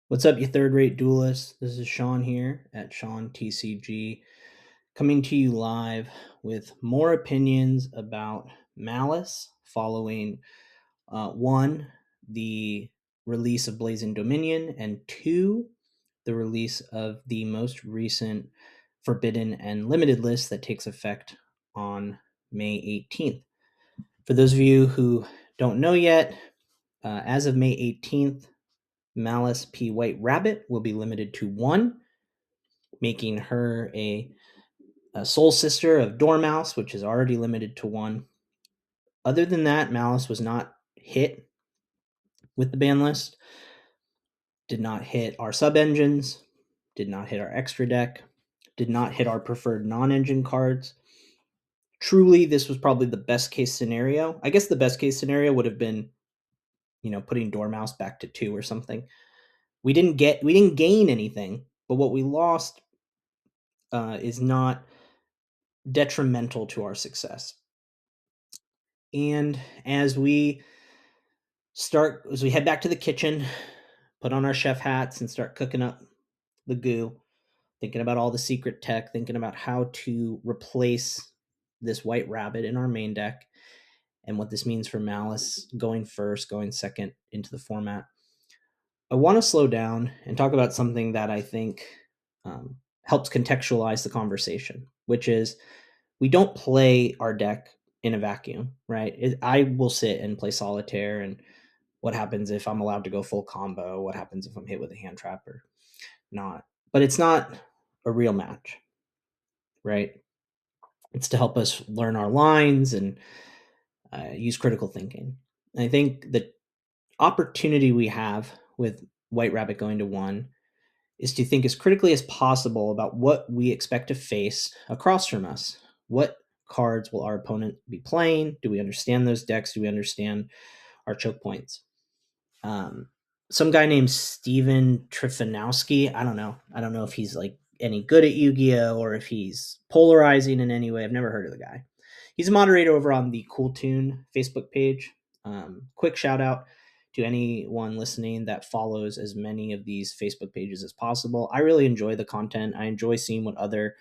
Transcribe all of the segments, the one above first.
What's up, you third-rate duelists? This is Sean here at Sean TCG, coming to you live with more opinions about Malice following one, the release of Blazing Dominion, and two, the release of the most recent Forbidden and Limited list that takes effect on May 18th. For those of you who don't know yet, as of May 18th, Maliss P White Rabbit will be limited to one, making her a soul sister of Dormouse, which is already limited to one. Other than that, Malice was not hit with the ban list, did not hit our sub engines, did not hit our extra deck, did not hit our preferred non-engine cards. Truly, this was probably the best case scenario. I guess the best case scenario would have been, putting Dormouse back to 2 or something. We didn't gain anything, but what we lost is not detrimental to our success. And as we head back to the kitchen, put on our chef hats and start cooking up the goo, thinking about all the secret tech, thinking about how to replace this white rabbit in our main deck and what this means for Malice going first, going second into the format, I want to slow down and talk about something that I think helps contextualize the conversation, which is we don't play our deck in a vacuum, right? I will sit and play solitaire, and what happens if I'm allowed to go full combo? What happens if I'm hit with a hand trap or not? But it's not a real match, right? It's to help us learn our lines and use critical thinking. And I think the opportunity we have with White Rabbit going to 1 is to think as critically as possible about what we expect to face across from us. What cards will our opponent be playing? Do we understand those decks? Do we understand our choke points? Some guy named Steven Trifanowski, I don't know if he's like any good at Yu-Gi-Oh or if he's polarizing in any way. I've never heard of the guy. He's a moderator over on the Cool Tune Facebook page. Quick shout out to anyone listening that follows as many of these Facebook pages as possible. I really enjoy the content. I enjoy seeing what other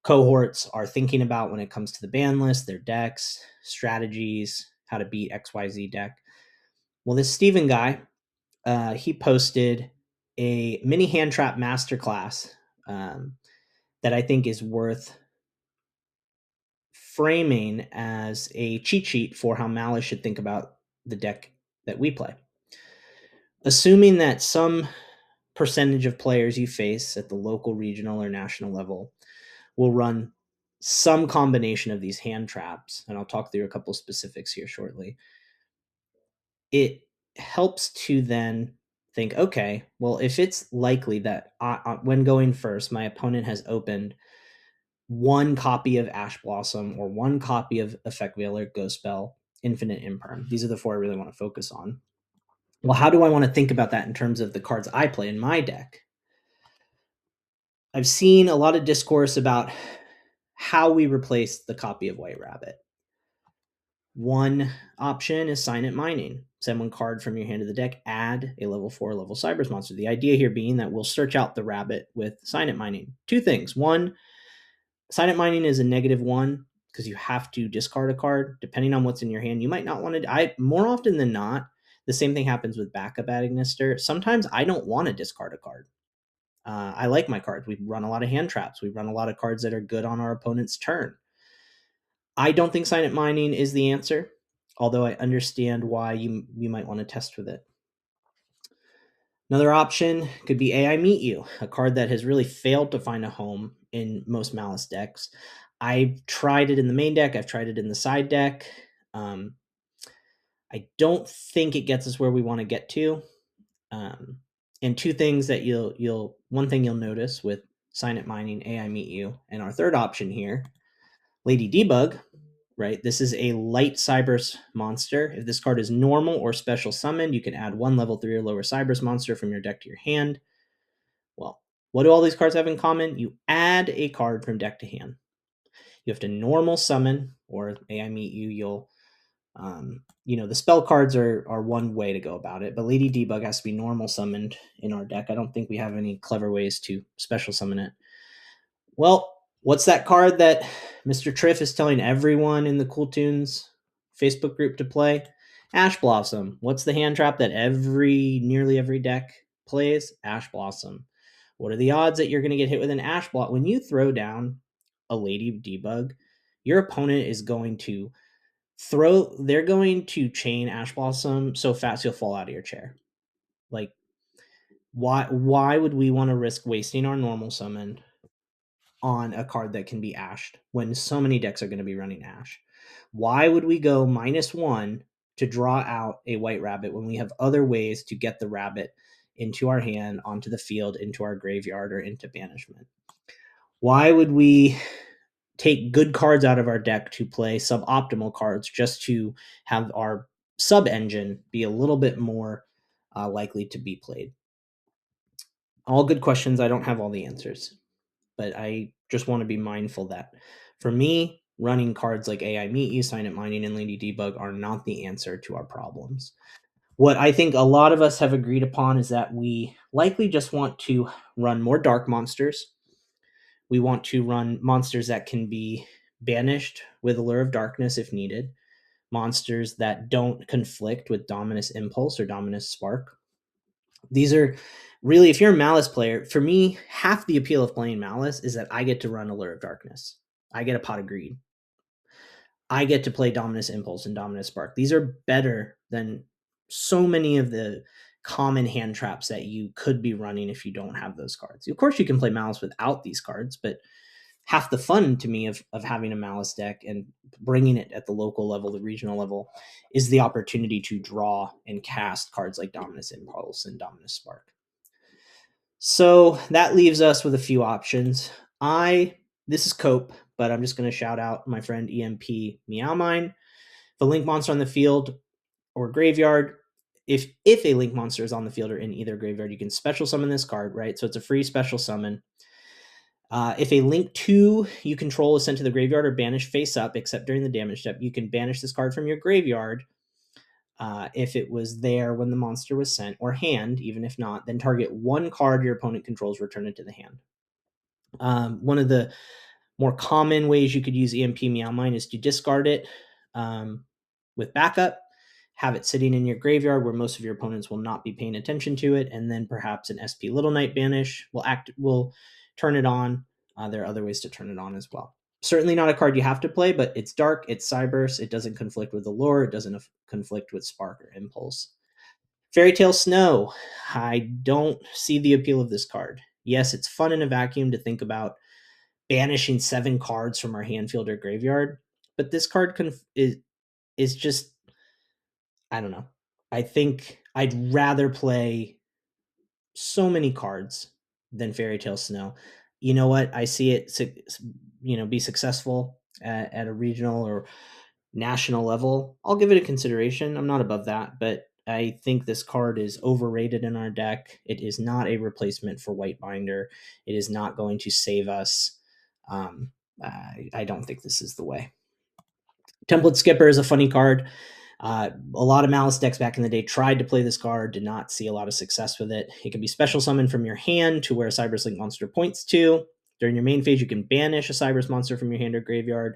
cohorts are thinking about when it comes to the ban list, their decks, strategies, how to beat XYZ deck. Well, this Steven guy, he posted a mini hand trap masterclass that I think is worth framing as a cheat sheet for how Malice should think about the deck that we play. Assuming that some percentage of players you face at the local, regional, or national level will run some combination of these hand traps, and I'll talk through a couple specifics here shortly, it helps to then think, okay, well, if it's likely that when going first, my opponent has opened one copy of Ash Blossom or one copy of Effect Veiler, Ghost Spell, Infinite Imperm. These are the 4 I really want to focus on. Well, how do I want to think about that in terms of the cards I play in my deck? I've seen a lot of discourse about how we replace the copy of White Rabbit. One option is Signet Mining. Send 1 card from your hand to the deck, add a level 4 level Cybers monster. The idea here being that we'll search out the rabbit with Signet Mining. 2 things. 1, Signet Mining is a -1 because you have to discard a card. Depending on what's in your hand, you might not want to. More often than not, the same thing happens with Backup Agnister. Sometimes I don't want to discard a card. I like my cards. We run a lot of hand traps. We run a lot of cards that are good on our opponent's turn. I don't think Signet Mining is the answer, although I understand why you might want to test with it. Another option could be AI Meet You, a card that has really failed to find a home in most Malice decks. I've tried it in the main deck. I've tried it in the side deck. I don't think it gets us where we want to get to. And 2 things that one thing you'll notice with Signet Mining, AI Meet You, and our third option here, Lady Debug, right? This is a light Cybers monster. If this card is normal or special summoned, you can add 1 level 3 or lower Cybers monster from your deck to your hand. Well, what do all these cards have in common? You add a card from deck to hand. You have to normal summon, or AI Meet You, you'll The spell cards are one way to go about it, but Lady Debug has to be normal summoned in our deck. I don't think we have any clever ways to special summon it. Well, what's that card that Mr. Triff is telling everyone in the Cool Tunes Facebook group to play? Ash Blossom. What's the hand trap that nearly every deck plays? Ash Blossom. What are the odds that you're going to get hit with an Ash Blossom? When you throw down a Lady Debug, your opponent is going to they're going to chain Ash Blossom so fast you'll fall out of your chair. Like, why would we want to risk wasting our normal summon on a card that can be ashed when so many decks are going to be running ash? Why would we go -1 to draw out a white rabbit when we have other ways to get the rabbit into our hand, onto the field, into our graveyard, or into banishment? Why would we take good cards out of our deck to play suboptimal cards just to have our sub engine be a little bit more likely to be played? All good questions. I don't have all the answers, but I just want to be mindful that for me, running cards like AI Meet You, Sign It Mining, and Lady Debug are not the answer to our problems. What I think a lot of us have agreed upon is that we likely just want to run more dark monsters. We want to run monsters that can be banished with Allure of Darkness if needed, monsters that don't conflict with Dominus Impulse or Dominus Spark. These are really, if you're a Maliss player, for me, half the appeal of playing Maliss is that I get to run Allure of Darkness. I get a Pot of Greed. I get to play Dominus Impulse and Dominus Spark. These are better than so many of the common hand traps that you could be running if you don't have those cards. Of course, you can play Malice without these cards, but half the fun to me of having a Malice deck and bringing it at the local level, the regional level, is the opportunity to draw and cast cards like Dominus Impulse and Dominus Spark. So that leaves us with a few options. This is Cope, but I'm just going to shout out my friend EMP Meowmine. The link monster on the field or graveyard, if a link monster is on the field or in either graveyard, you can special summon this card, right? So it's a free special summon. If a link 2 you control is sent to the graveyard or banished face up, except during the damage step, you can banish this card from your graveyard if it was there when the monster was sent, or hand, even if not, then target one card your opponent controls, return it to the hand. One of the more common ways you could use EMP Meowmine is to discard it with backup, have it sitting in your graveyard where most of your opponents will not be paying attention to it, and then perhaps an SP Little Knight banish will turn it on. There are other ways to turn it on as well. Certainly not a card you have to play, but it's dark, it's Cyberse, it doesn't conflict with Allure, it doesn't conflict with Spark or Impulse. Fairy Tale Snow. I don't see the appeal of this card. Yes, it's fun in a vacuum to think about banishing 7 cards from our hand, field, or graveyard, but this card is just, I don't know. I think I'd rather play so many cards than Fairy Tale Snow. You know what? I see it, be successful at a regional or national level. I'll give it a consideration. I'm not above that, but I think this card is overrated in our deck. It is not a replacement for White Binder. It is not going to save us. I don't think this is the way. Template Skipper is a funny card. A lot of Malice decks back in the day tried to play this card, did not see a lot of success with it. It can be special summoned from your hand to where a Cyberse Link monster points to. During your main phase, you can banish a Cyberse monster from your hand or graveyard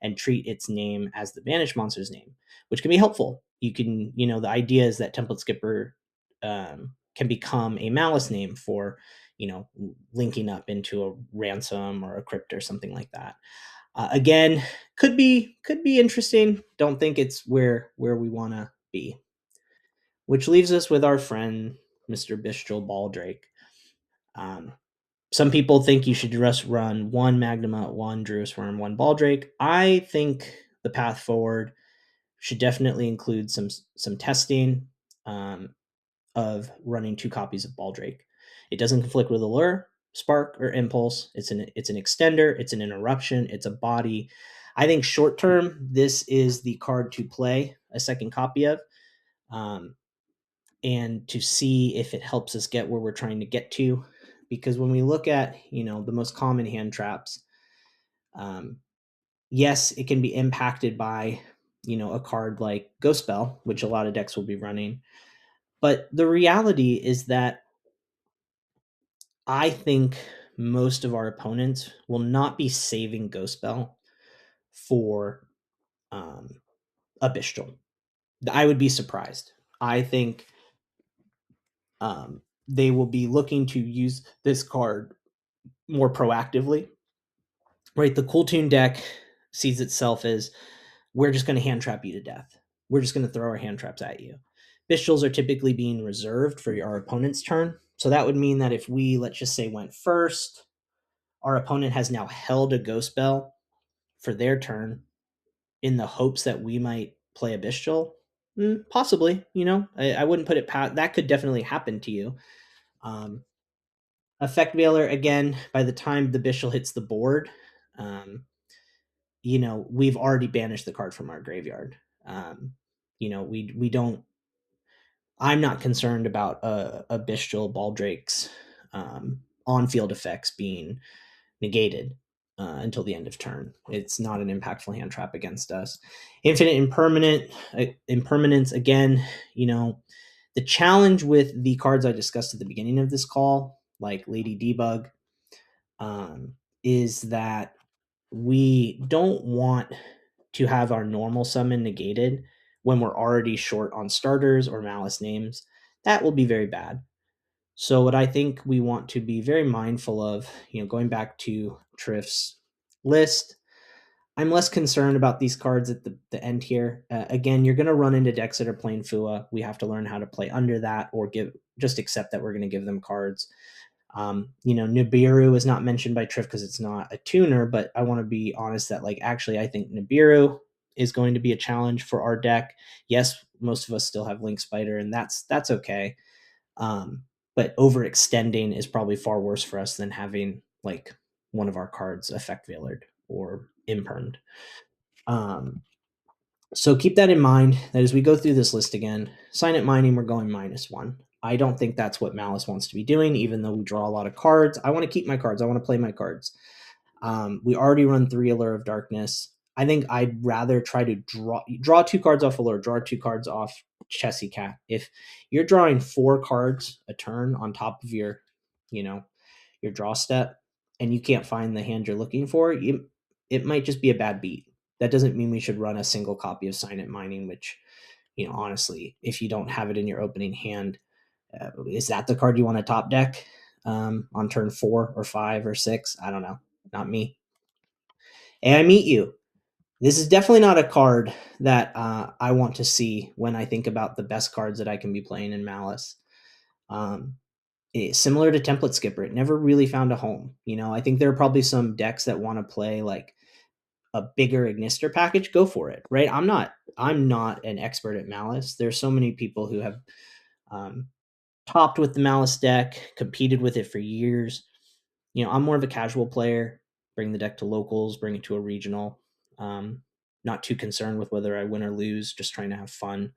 and treat its name as the banished monster's name, which can be helpful. You can, the idea is that Template Skipper can become a Malice name for, linking up into a Ransom or a Crypt or something like that. Again, could be interesting. Don't think it's where we want to be. Which leaves us with our friend Mr. Bistral Baldrake. Some people think you should just run 1 Magnuma, 1 Druis Worm, 1 Baldrake. I think the path forward should definitely include some testing of running 2 copies of Baldrake. It doesn't conflict with Allure, Spark, or Impulse. It's an extender, it's an interruption, it's a body. I think short term, this is the card to play a second copy of, and to see if it helps us get where we're trying to get to. Because when we look at, the most common hand traps, yes, it can be impacted by a card like Ghost Bell, which a lot of decks will be running. But the reality is that I think most of our opponents will not be saving Ghost Bell for um, a Bestial. I would be surprised. I think they will be looking to use this card more proactively. Right, the Cool Tune deck sees itself as, we're just going to hand trap you to death. We're just going to throw our hand traps at you. Bestials are typically being reserved for our opponent's turn. So that would mean that if we, let's just say, went first, our opponent has now held a Ghost Bell for their turn in the hopes that we might play a Bestial. Possibly, I wouldn't put it past. That could definitely happen to you. Effect Veiler, again, by the time the Bestial hits the board, we've already banished the card from our graveyard. We don't. I'm not concerned about a Bestial Baldrake's on-field effects being negated until the end of turn. It's not an impactful hand trap against us. Infinite impermanence, again, the challenge with the cards I discussed at the beginning of this call, like Lady Debug, is that we don't want to have our normal summon negated when we're already short on starters or Maliss names. That will be very bad. So what I think we want to be very mindful of, going back to Triff's list, I'm less concerned about these cards at the end here. Again, you're going to run into decks that are playing Fua. We have to learn how to play under that, or just accept that we're going to give them cards. Nibiru is not mentioned by Triff because it's not a tuner, but I want to be honest that, actually, I think Nibiru is going to be a challenge for our deck. Yes, most of us still have Link Spider, and that's okay. But overextending is probably far worse for us than having one of our cards effect veilered or imperned. So keep that in mind, that as we go through this list again, Sign It Mining, we're going -1. I don't think that's what Maliss wants to be doing, even though we draw a lot of cards. I want to keep my cards. I want to play my cards. We already run 3 Allure of Darkness. I think I'd rather try to draw 2 cards off Allure, draw 2 cards off Chessy Cat. If you're drawing 4 cards a turn on top of your draw step, and you can't find the hand you're looking for, it might just be a bad beat. That doesn't mean we should run a single copy of Sign It Mining, which, honestly, if you don't have it in your opening hand, is that the card you want to top deck on turn 4 or 5 or 6? I don't know. Not me. And I Meet You. This is definitely not a card that I want to see when I think about the best cards that I can be playing in Maliss. Similar to Template Skipper, it never really found a home. I think there are probably some decks that want to play a bigger Ignister package. Go for it, right? I'm not an expert at Maliss. There's so many people who have topped with the Maliss deck, competed with it for years. I'm more of a casual player. Bring the deck to locals, bring it to a regional. Not too concerned with whether I win or lose, just trying to have fun.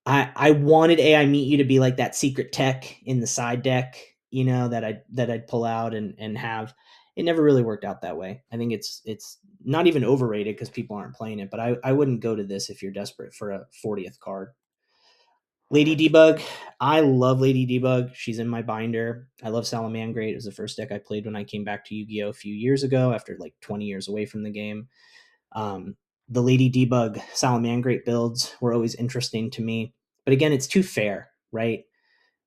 I wanted AI Meet You to be like that secret tech in the side deck, that I'd pull out and have. It never really worked out that way. I think it's not even overrated because people aren't playing it, but I wouldn't go to this if you're desperate for a 40th card. Lady Debug. I love Lady Debug. She's in my binder. I love Salamangreat. It was the first deck I played when I came back to Yu-Gi-Oh! A few years ago after 20 years away from the game. The Lady Debug Salamangreat builds were always interesting to me. But again, it's too fair, right?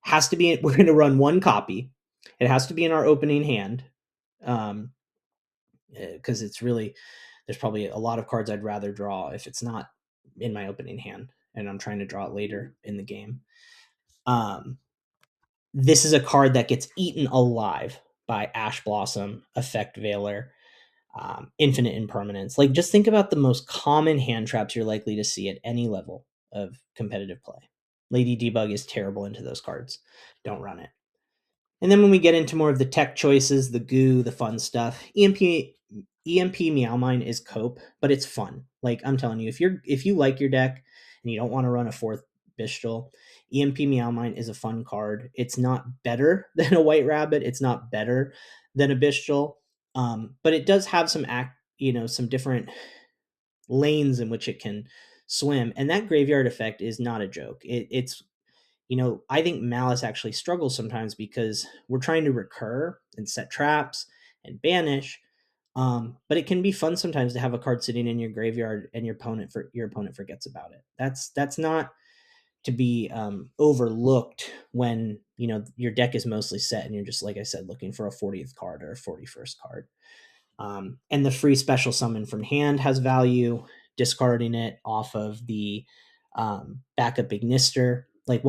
Has to be, we're going to run 1 copy. It has to be in our opening hand. Because it's really, there's probably a lot of cards I'd rather draw if it's not in my opening hand and I'm trying to draw it later in the game. This is a card that gets eaten alive by Ash Blossom, Effect Veiler, Infinite Impermanence. Just think about the most common hand traps you're likely to see at any level of competitive play. Lady Debug is terrible into those cards. Don't run it. And then when we get into more of the tech choices, the goo, the fun stuff, EMP Meowmine is cope, but it's fun. I'm telling you, if you like your deck and you don't want to run a 4th Bestial, EMP Meowmine is a fun card. It's not better than a White Rabbit. It's not better than a Bestial, but it does have some different lanes in which it can swim. And that graveyard effect is not a joke. It's, I think Malice actually struggles sometimes because we're trying to recur and set traps and banish. But it can be fun sometimes to have a card sitting in your graveyard and your opponent forgets about it. That's not to be overlooked when your deck is mostly set and you're just, like I said, looking for a 40th card or a 41st card. And the free special summon from hand has value. Discarding it off of the backup Ignister, like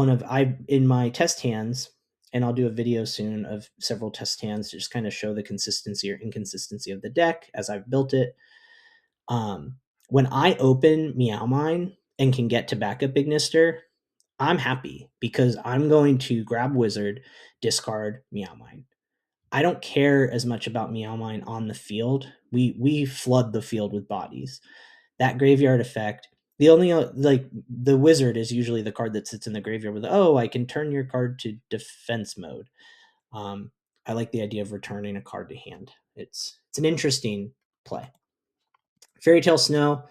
in my test hands, and I'll do a video soon of several test hands to just kind of show the consistency or inconsistency of the deck as I've built it. When I open Meow Mine and can get to backup Ignister, I'm happy because I'm going to grab Wizard, discard Meow Mine. I don't care as much about Meow Mine on the field. We flood the field with bodies. That graveyard effect, the only the Wizard is usually the card that sits in the graveyard with, I can turn your card to defense mode. I like the idea of returning a card to hand. It's an interesting play. Fairy Tale Snow.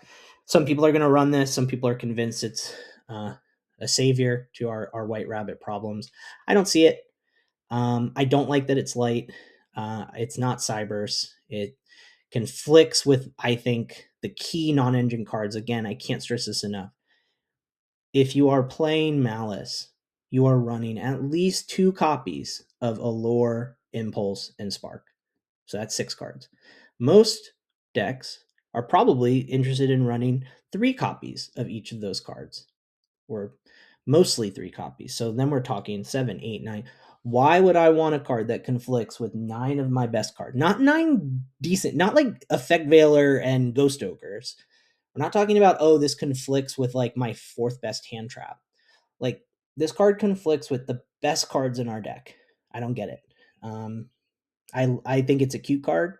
Some people are going to run this. Some people are convinced it's a savior to our White Rabbit problems. I don't see it. I don't like that it's light. It's not Cybers. It conflicts with, I think, the key non-engine cards. Again, I can't stress this enough. If you are playing Malice, you are running at least 2 copies of Allure, Impulse, and Spark. So that's 6 cards. Most decks are probably interested in running 3 copies of each of those cards, or mostly 3 copies. So then we're talking 7, 8, 9. Why would I want a card that conflicts with 9 of my best cards? Not 9 decent, not like Effect Veiler and Ghost Ogres. We're not talking about, this conflicts with like my 4th best hand trap. Like, this card conflicts with the best cards in our deck. I don't get it. I think it's a cute card.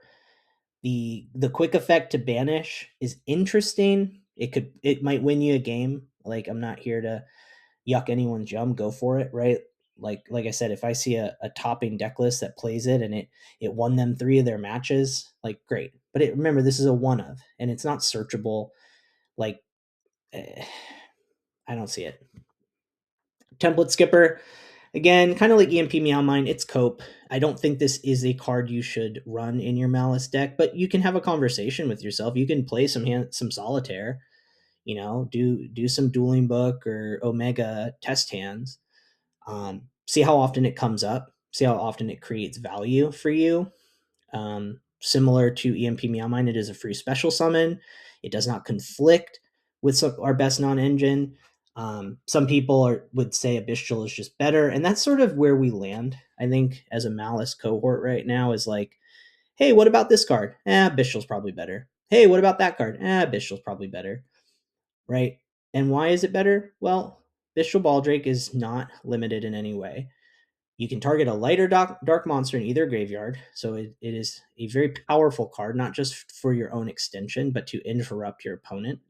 The quick effect to banish is interesting. It might win you a game. Like, I'm not here to yuck anyone's yum. Go for it, right? Like I said, if I see a topping deck list that plays it and it won them 3 of their matches, like, great. But remember, this is a one of, and it's not searchable. Like, I don't see it. Template Skipper, again, kind of like EMP Meow Mine, it's cope. I don't think this is a card you should run in your Malice deck, but you can have a conversation with yourself. You can play some solitaire, do some Dueling Book or Omega test hands. See how often it comes up. See how often it creates value for you. Similar to EMP Meow Mine, it is a free special summon. It does not conflict with our best non-engine. Some people would say a Bestial is just better, and that's sort of where we land, I think, as a Malice cohort right now, is like, hey, what about this card? Bestial's probably better. Hey, what about that card? Bestial's probably better, right? And why is it better? Well, Bestial Baldrake is not limited in any way. You can target a lighter dark monster in either graveyard, so it is a very powerful card, not just for your own extension, but to interrupt your opponent.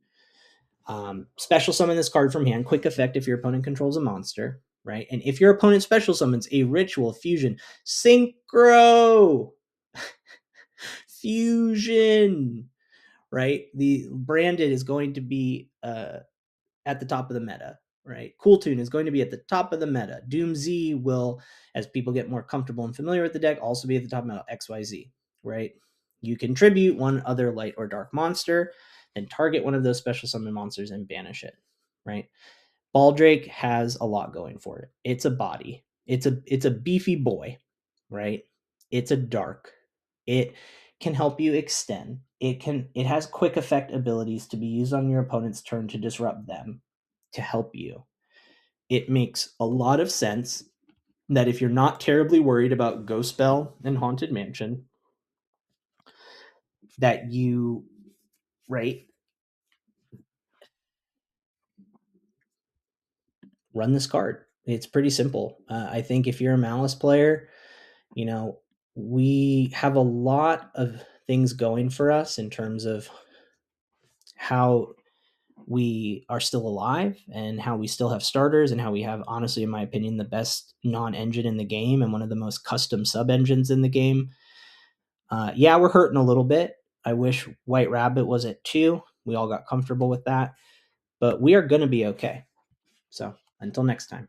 Special summon this card from hand. Quick effect if your opponent controls a monster, right? And if your opponent special summons a ritual, fusion, synchro, fusion, right? The branded is going to be at the top of the meta, right? Cool Tune is going to be at the top of the meta. Doom Z will, as people get more comfortable and familiar with the deck, also be at the top of the meta. XYZ, right? You contribute one other light or dark monster, then target one of those special summon monsters and banish it, right? Baldrake has a lot going for it. It's a body. It's a beefy boy, right? It's a dark. It can help you extend. It has quick effect abilities to be used on your opponent's turn to disrupt them, to help you. It makes a lot of sense that if you're not terribly worried about Ghost Spell and Haunted Mansion, that you, right, run this card. It's pretty simple. I think if you're a Malice player, we have a lot of things going for us in terms of how we are still alive and how we still have starters and how we have, honestly, in my opinion, the best non-engine in the game and one of the most custom sub-engines in the game. We're hurting a little bit. I wish White Rabbit was at 2. We all got comfortable with that. but we are going to be okay. So until next time.